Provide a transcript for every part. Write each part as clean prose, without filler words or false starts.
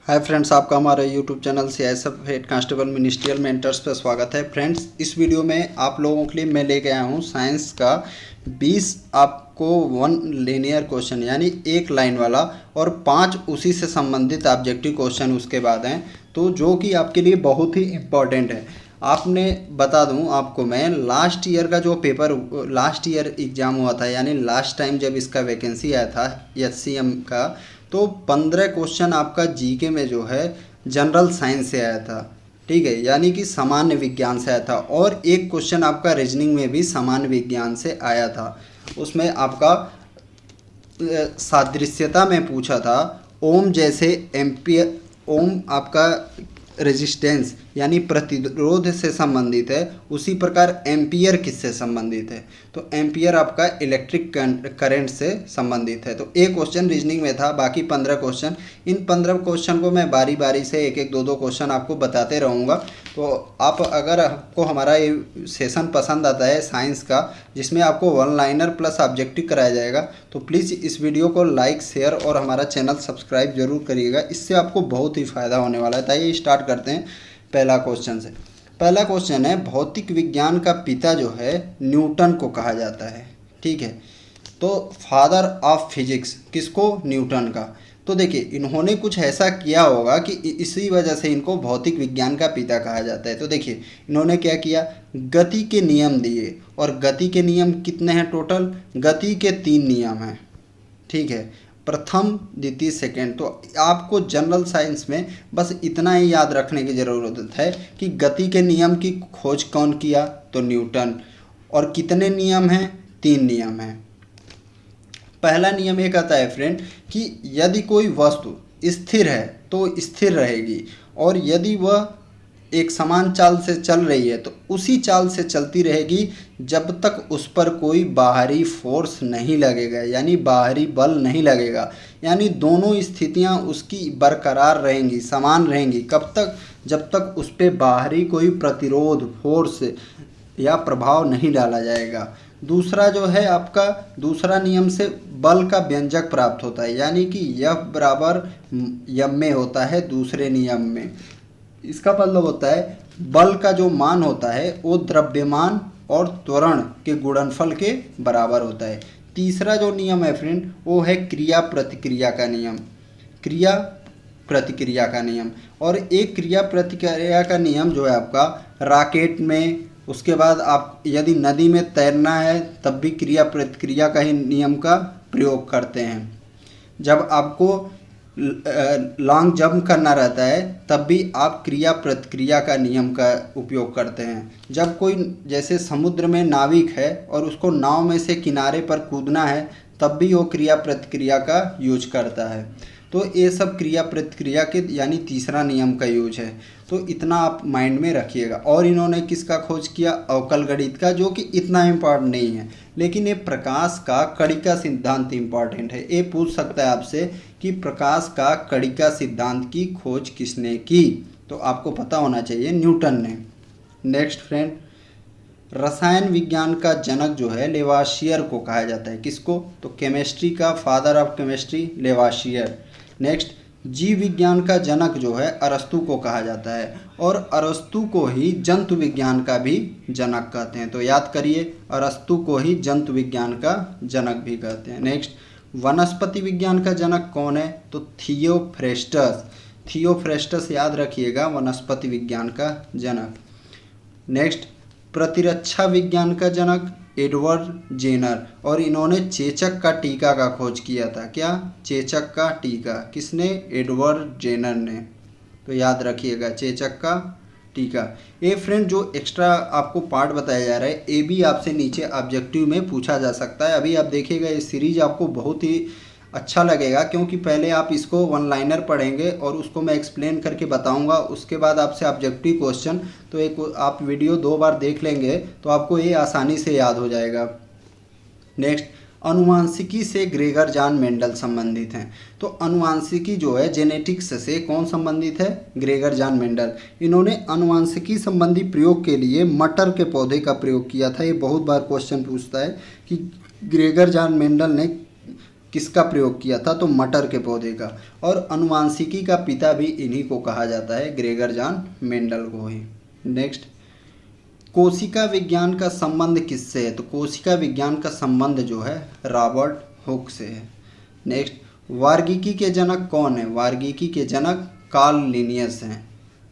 Hi friends, आपका हमारे YouTube channel CISF head constable ministerial mentors पर स्वागत है। फ्रेंड्स, इस वीडियो में आप लोगों के लिए मैं लेके आया हूँ साइंस का 20 आपको वन लीनियर क्वेश्चन यानी एक लाइन वाला और 5 उसी से संबंधित ऑब्जेक्टिव क्वेश्चन उसके बाद हैं, तो जो कि आपके लिए बहुत ही इम्पॉर्टेंट है। आपने बता दूं आपको, मैं लास्ट ईयर का जो पेपर लास्ट ईयर एग्ज़ाम हुआ था यानी लास्ट टाइम जब इसका वैकेंसी आया था एचसीएम का, तो 15 क्वेश्चन आपका जीके में जो है जनरल साइंस से आया था। ठीक है, यानी कि सामान्य विज्ञान से आया था। और एक क्वेश्चन आपका रीजनिंग में भी सामान्य विज्ञान से आया था। उसमें आपका सादृश्यता में पूछा था ओम जैसे एम्पियर, ओम आपका रेजिस्टेंस यानी प्रतिरोध से संबंधित है, उसी प्रकार एम्पियर किससे संबंधित है? तो एम्पियर आपका इलेक्ट्रिक करंट से संबंधित है। तो एक क्वेश्चन रीजनिंग में था, बाकी 15 क्वेश्चन। इन 15 क्वेश्चन को मैं बारी बारी से एक एक दो क्वेश्चन आपको बताते रहूँगा। तो आप अगर आपको हमारा ये सेशन पसंद आता है साइंस का, जिसमें आपको वन लाइनर प्लस ऑब्जेक्टिव कराया जाएगा, तो प्लीज़ इस वीडियो को लाइक शेयर और हमारा चैनल सब्सक्राइब जरूर करिएगा। इससे आपको बहुत ही फ़ायदा होने वाला है। तो आइए स्टार्ट करते हैं पहला क्वेश्चन से। पहला क्वेश्चन है, भौतिक विज्ञान का पिता जो है न्यूटन को कहा जाता है। ठीक है, तो फादर ऑफ फिजिक्स किसको? न्यूटन का। तो देखिए, इन्होंने कुछ ऐसा किया होगा कि इसी वजह से इनको भौतिक विज्ञान का पिता कहा जाता है। तो देखिए, इन्होंने क्या किया, गति के नियम दिए। और गति के नियम कितने हैं टोटल? गति के 3 नियम हैं। ठीक है, प्रथम द्वितीय सेकेंड। तो आपको जनरल साइंस में बस इतना ही याद रखने की ज़रूरत है कि गति के नियम की खोज कौन किया? तो न्यूटन। और कितने नियम हैं? 3 नियम हैं। पहला नियम ये कहता है फ्रेंड कि यदि कोई वस्तु स्थिर है तो स्थिर रहेगी, और यदि वह एक समान चाल से चल रही है तो उसी चाल से चलती रहेगी जब तक उस पर कोई बाहरी फोर्स नहीं लगेगा, यानी बाहरी बल नहीं लगेगा। यानी दोनों स्थितियां उसकी बरकरार रहेंगी, समान रहेंगी। कब तक? जब तक उस पर बाहरी कोई प्रतिरोध, फोर्स या प्रभाव नहीं डाला जाएगा। दूसरा जो है आपका, दूसरा नियम से बल का व्यंजक प्राप्त होता है, यानी कि F बराबर यम में होता है दूसरे नियम में। इसका मतलब होता है बल का जो मान होता है वो द्रव्यमान और त्वरण के गुणनफल के बराबर होता है। तीसरा जो नियम है फ्रेंड वो है क्रिया प्रतिक्रिया का नियम। क्रिया प्रतिक्रिया का नियम। और एक क्रिया प्रतिक्रिया का नियम जो है आपका रॉकेट में, उसके बाद आप यदि नदी में तैरना है तब भी क्रिया प्रतिक्रिया का ही नियम का प्रयोग करते हैं। जब आपको लॉन्ग जंप करना रहता है तब भी आप क्रिया प्रतिक्रिया का नियम का उपयोग करते हैं। जब कोई जैसे समुद्र में नाविक है और उसको नाव में से किनारे पर कूदना है तब भी वो क्रिया प्रतिक्रिया का यूज करता है। तो ये सब क्रिया प्रतिक्रिया के यानी तीसरा नियम का यूज है। तो इतना आप माइंड में रखिएगा। और इन्होंने किसका खोज किया? अवकल गणित का, जो कि इतना इम्पॉर्टेंट नहीं है, लेकिन ये प्रकाश का कणिका सिद्धांत इम्पॉर्टेंट है। ये पूछ सकता है आपसे कि प्रकाश का कणिका सिद्धांत की खोज किसने की? तो आपको पता होना चाहिए न्यूटन ने। नेक्स्ट फ्रेंड, रसायन विज्ञान का जनक जो है लेवाशियर को कहा जाता है। किसको? तो केमिस्ट्री का फादर ऑफ केमिस्ट्री लेवाशियर। नेक्स्ट, जीव विज्ञान का जनक जो है अरस्तु को कहा जाता है, और अरस्तु को ही जंतु विज्ञान का भी जनक कहते हैं। तो याद करिए, अरस्तु को ही जंतु विज्ञान का जनक भी कहते हैं। नेक्स्ट, वनस्पति विज्ञान का जनक कौन है? तो थियोफ्रेस्टस। थियोफ्रेस्टस याद रखिएगा, वनस्पति विज्ञान का जनक। नेक्स्ट, प्रतिरक्षा विज्ञान का जनक एडवर्ड जेनर, और इन्होंने चेचक का टीका का खोज किया था। क्या? चेचक का टीका। किसने? एडवर्ड जेनर ने। तो याद रखिएगा, चेचक का टीका। ये फ्रेंड जो एक्स्ट्रा आपको पार्ट बताया जा रहा है, ये भी आपसे नीचे ऑब्जेक्टिव में पूछा जा सकता है। अभी आप देखिएगा, ये सीरीज आपको बहुत ही अच्छा लगेगा, क्योंकि पहले आप इसको वन लाइनर पढ़ेंगे और उसको मैं एक्सप्लेन करके बताऊंगा। उसके बाद आपसे ऑब्जेक्टिव क्वेश्चन, तो एक आप वीडियो 2 बार देख लेंगे तो आपको ये आसानी से याद हो जाएगा। नेक्स्ट, अनुवांशिकी से ग्रेगर जॉन मेंडल संबंधित हैं। तो अनुवांशिकी जो है जेनेटिक्स से कौन संबंधित है? Gregor John Mendel. इन्होंने अनुवांशिकी संबंधी प्रयोग के लिए मटर के पौधे का प्रयोग किया था। ये बहुत बार क्वेश्चन पूछता है कि ग्रेगर जॉन मेंडल ने किसका प्रयोग किया था, तो मटर के पौधे का। और अनुवांशिकी का पिता भी इन्हीं को कहा जाता है, ग्रेगर जॉन मेंडल को ही। नेक्स्ट, कोशिका विज्ञान का संबंध किससे है, तो कोशिका विज्ञान का संबंध जो है रॉबर्ट हुक से है। नेक्स्ट, वार्गिकी के जनक कौन है, वार्गिकी के जनक कार्ल लिनियस हैं,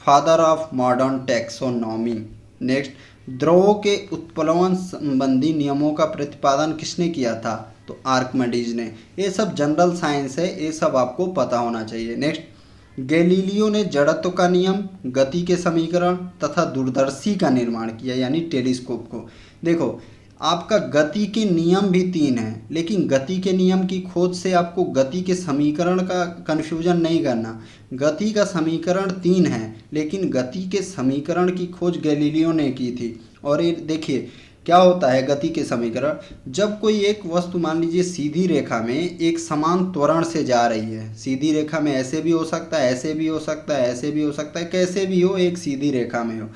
father of modern taxonomy. Next, द्रवों के उत्प्लवन संबंधी नियमों का प्रतिपादन किसने किया था, तो आर्किमिडीज ने। ये सब जनरल साइंस है, ये सब आपको पता होना चाहिए। नेक्स्ट, गैलीलियो ने जड़त्व का नियम, गति के समीकरण तथा दूरदर्शी का निर्माण किया, यानी टेलीस्कोप को। देखो, आपका गति के नियम भी 3 हैं, लेकिन गति के नियम की खोज से आपको गति के समीकरण का कन्फ्यूजन नहीं करना। गति का समीकरण 3 है, लेकिन गति के समीकरण की खोज गैलीलियो ने की थी। और ये देखिए क्या होता है गति के समीकरण, जब कोई एक वस्तु मान लीजिए सीधी रेखा में एक समान त्वरण से जा रही है, सीधी रेखा में ऐसे भी हो सकता है, ऐसे भी हो सकता है, ऐसे भी हो सकता है, कैसे भी हो, एक सीधी रेखा में हो,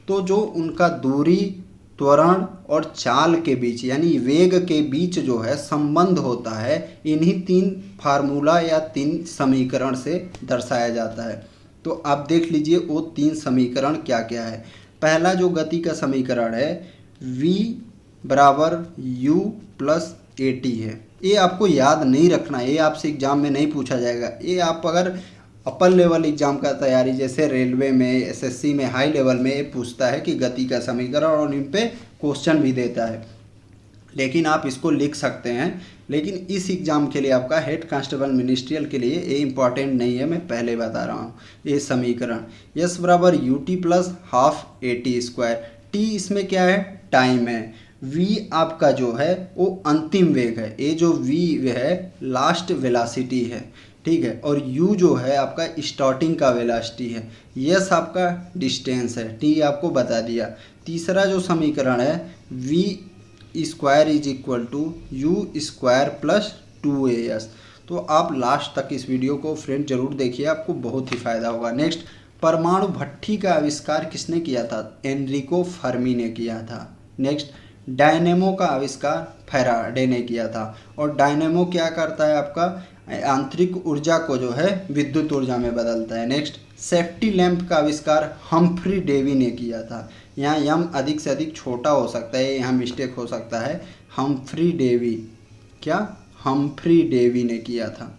तो जो उनका दूरी, त्वरण और चाल के बीच यानी वेग के बीच जो है संबंध होता है, इन्हीं 3 फार्मूला या 3 समीकरण से दर्शाया जाता है। तो आप देख लीजिए वो 3 समीकरण क्या क्या है। पहला जो गति का समीकरण है v बराबर u प्लस ए टी है। ये आपको याद नहीं रखना, ये आपसे एग्जाम में नहीं पूछा जाएगा। ये आप अगर अपर लेवल एग्जाम का तैयारी जैसे रेलवे में, एसएससी में, हाई लेवल में ये पूछता है कि गति का समीकरण, और इन पे क्वेश्चन भी देता है, लेकिन आप इसको लिख सकते हैं। लेकिन इस एग्ज़ाम के लिए आपका हेड कांस्टेबल मिनिस्ट्रियल के लिए ये इंपॉर्टेंट नहीं है, मैं पहले बता रहा हूँ। ये समीकरण यस बराबर U T plus half A T square. T इसमें क्या है, टाइम है। v आपका जो है वो अंतिम वेग है, ये जो v है लास्ट वेलासिटी है, ठीक है। और u जो है आपका स्टार्टिंग का वेलासिटी है। यस आपका डिस्टेंस है, t आपको बता दिया। तीसरा जो समीकरण है v square is equal to u square plus 2as। तो आप लास्ट तक इस वीडियो को फ्रेंड जरूर देखिए, आपको बहुत ही फायदा होगा। नेक्स्ट, परमाणु भट्ठी का आविष्कार किसने किया था, एनरिको फर्मी ने किया था। नेक्स्ट, डायनेमो का आविष्कार फैराडे ने किया था। और डायनेमो क्या करता है, आपका आंतरिक ऊर्जा को जो है विद्युत ऊर्जा में बदलता है। नेक्स्ट, सेफ्टी लैंप का आविष्कार हम्फ्री डेवी ने किया था। यहाँ यम अधिक से अधिक छोटा हो सकता है, यहाँ मिस्टेक हो सकता है। हम्फ्री डेवी, क्या हम्फ्री डेवी ने किया था।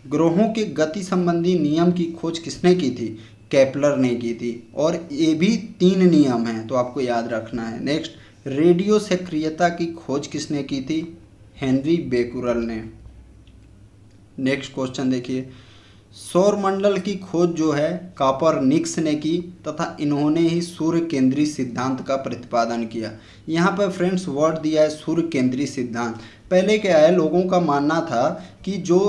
ग्रहों के गति संबंधी नियम की खोज किसने की थी, केपलर ने की थी। और ये भी 3 नियम हैं, तो आपको याद रखना है। नेक्स्ट, रेडियो सक्रियता की खोज किसने की थी, हेनरी बेकुरल ने। नेक्स्ट क्वेश्चन देखिए, सौरमंडल की खोज जो है कॉपरनिकस ने की तथा इन्होंने ही सूर्य केंद्री सिद्धांत का प्रतिपादन किया। यहाँ पर फ्रेंड्स वर्ड दिया है सूर्य केंद्री सिद्धांत। पहले क्या है, लोगों का मानना था कि जो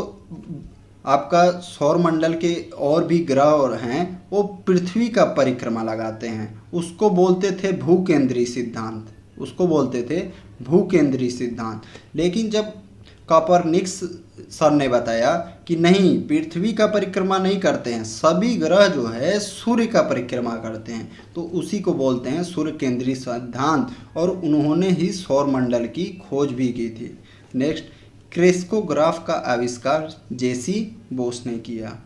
आपका सौरमंडल के और भी ग्रह हैं वो पृथ्वी का परिक्रमा लगाते हैं, उसको बोलते थे भूकेंद्री सिद्धांत, उसको बोलते थे भूकेंद्री सिद्धांत। लेकिन जब कॉपरनिकस सर ने बताया कि नहीं, पृथ्वी का परिक्रमा नहीं करते हैं, सभी ग्रह जो है सूर्य का परिक्रमा करते हैं, तो उसी को बोलते हैं सूर्य केंद्री सिद्धांत। और उन्होंने ही सौरमंडल की खोज भी की थी। नेक्स्ट, क्रेस्कोग्राफ का आविष्कार जेसी बोस ने किया।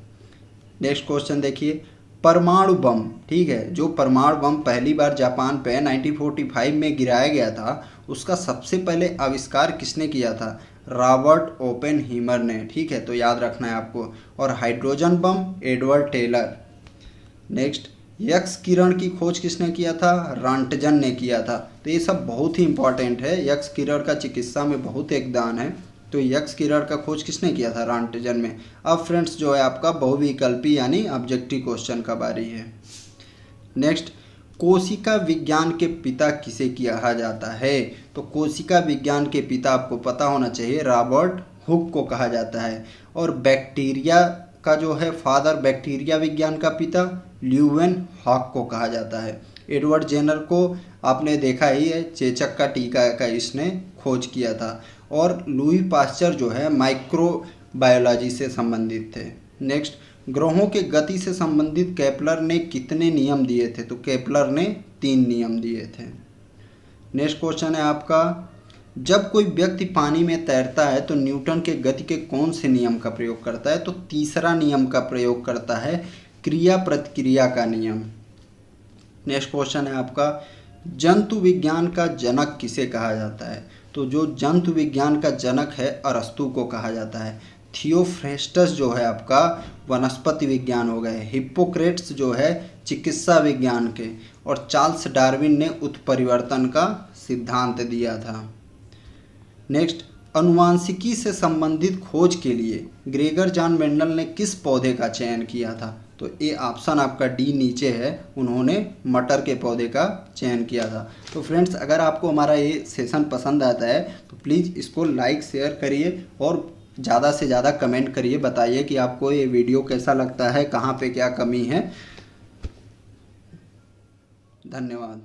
नेक्स्ट क्वेश्चन देखिए, परमाणु बम, ठीक है, जो परमाणु बम पहली बार जापान पे 1945 में गिराया गया था, उसका सबसे पहले आविष्कार किसने किया था, रॉबर्ट ओपेनहीमर ने, ठीक है, तो याद रखना है आपको। और hydrogen bomb Edward Teller. Next, X किरण की खोज किसने किया था, रॉन्टजन ने किया था। तो ये सब बहुत ही इंपॉर्टेंट है, यक्स किरण का चिकित्सा में बहुत योगदान है। तो यक्स किरण का खोज किसने किया था, रॉन्टजन में। अब फ्रेंड्स जो है आपका बहुविकल्पी यानी ऑब्जेक्टिव क्वेश्चन का बारी है। नेक्स्ट, कोशिका विज्ञान के पिता किसे कहा जाता है, तो कोशिका विज्ञान के पिता आपको पता होना चाहिए, रॉबर्ट हुक को कहा जाता है। और बैक्टीरिया का जो है फादर, बैक्टीरिया विज्ञान का पिता ल्यूवेन हॉक को कहा जाता है। एडवर्ड जेनर को आपने देखा ही है, चेचक का टीका का इसने खोज किया था। और लुई पास्चर जो है माइक्रोबायोलॉजी से संबंधित थे। नेक्स्ट, ग्रहों के गति से संबंधित केपलर ने कितने नियम दिए थे, तो केपलर ने 3 नियम दिए थे। नेक्स्ट क्वेश्चन है आपका, जब कोई व्यक्ति पानी में तैरता है तो न्यूटन के गति के कौन से नियम का प्रयोग करता है? तो तीसरा नियम का प्रयोग करता है, क्रिया प्रतिक्रिया का नियम। नेक्स्ट क्वेश्चन है आपका, जंतु विज्ञान का जनक किसे कहा जाता है? तो जो जंतु विज्ञान का जनक है अरस्तु को कहा जाता है। थियोफ्रेस्टस जो है आपका वनस्पति विज्ञान हो गए, हिप्पोक्रेट्स जो है चिकित्सा विज्ञान के, और चार्ल्स डार्विन ने उत्परिवर्तन का सिद्धांत दिया था। नेक्स्ट, अनुवांशिकी से संबंधित खोज के लिए ग्रेगर जॉन मेंडल ने किस पौधे का चयन किया था? तो ये ऑप्शन आपका डी नीचे है, उन्होंने मटर के पौधे का चयन किया था। तो फ्रेंड्स, अगर आपको हमारा ये सेशन पसंद आता है तो प्लीज़ इसको लाइक शेयर करिए और ज़्यादा से ज़्यादा कमेंट करिए, बताइए कि आपको ये वीडियो कैसा लगता है, कहाँ पे क्या कमी है। धन्यवाद।